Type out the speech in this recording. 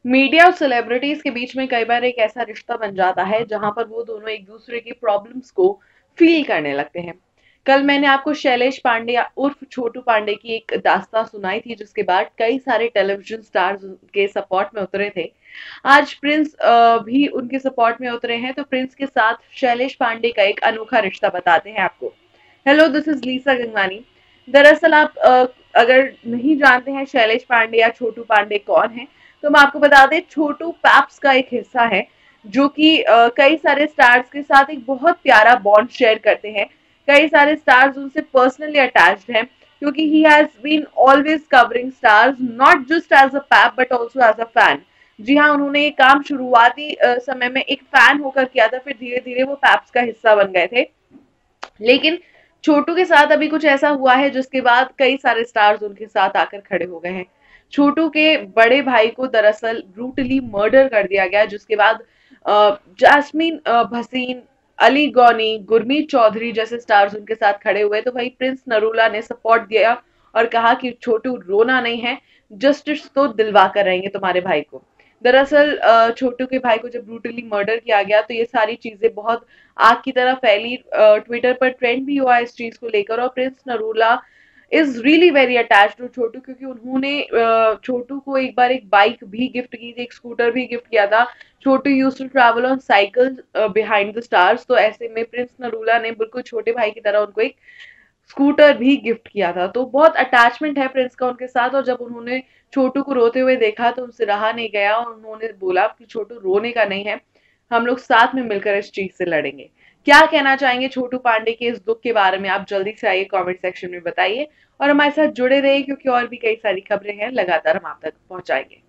Media और celebrities के बीच में कई बार एक ऐसा रिश्ता बन जाता है जहां पर वो दोनों एक दूसरे की प्रॉब्लम्स को फील करने लगते हैं। कल मैंने आपको शैलेश पांडे या उर्फ छोटू पांडे की एक दास्तां सुनाई थी, जिसके बाद कई सारे टेलीविजन स्टार्स के सपोर्ट में उतरे थे। आज प्रिंस भी उनके सपोर्ट में उतरे हैं, तो प्रिंस के साथ शैलेश पांडे का एक अनोखा रिश्ता बताते हैं आपको। Hello, this is Lisa Gangwani. दरअसल आप अगर नहीं जानते हैं शैलेश पांडे या छोटू पांडे कौन है, तो मैं आपको बता दें, छोटू पैप्स का एक हिस्सा है, जो कि कई सारे स्टार्स के साथ एक बहुत प्यारा बॉन्ड शेयर करते हैं। कई सारे स्टार्स उनसे पर्सनली अटैच्ड हैं, क्योंकि he has been always covering stars, not just as a pap but also as a fan. जी हाँ, उन्होंने ये काम शुरुआती समय में एक फैन होकर किया था, फिर धीरे धीरे वो पैप्स का हिस्सा बन गए थे। लेकिन छोटू के साथ अभी कुछ ऐसा हुआ है जिसके बाद कई सारे स्टार्स उनके साथ आकर खड़े हो गए हैं। छोटू के बड़े भाई को दरअसल ब्रूटली मर्डर कर दिया गया, जिसके बाद जास्मीन भसीन, अली गौनी, गुरमीत चौधरी जैसे स्टार्स उनके साथ खड़े हुए, तो वही प्रिंस नरूला ने सपोर्ट दिया और कहा कि छोटू रोना नहीं है, जस्टिस तो दिलवा कर रहेंगे तुम्हारे भाई को। दरअसल छोटू के भाई को जब ब्रूटली मर्डर किया गया, तो ये सारी चीजें बहुत आग की तरह फैली, ट्विटर पर ट्रेंड भी हुआ इस चीज को लेकर, और Prince Narula is really very attached to Chhotu, क्योंकि उन्होंने छोटू को एक बार एक बाइक भी गिफ्ट की थी, एक स्कूटर भी गिफ्ट किया था। Chhotu used to travel on cycle behind the stars, तो ऐसे में प्रिंस नरूला ने बिल्कुल छोटे भाई की तरह उनको एक स्कूटर भी गिफ्ट किया था। तो बहुत अटैचमेंट है प्रिंस का उनके साथ, और जब उन्होंने छोटू को रोते हुए देखा तो उनसे रहा नहीं गया, और उन्होंने बोला कि छोटू रोने का नहीं है, हम लोग साथ में मिलकर इस चीज से लड़ेंगे। क्या कहना चाहेंगे छोटू पांडे के इस दुख के बारे में? आप जल्दी से आइए कमेंट सेक्शन में बताइए, और हमारे साथ जुड़े रहिए, क्योंकि और भी कई सारी खबरें हैं, लगातार हम आप तक पहुंचाएंगे।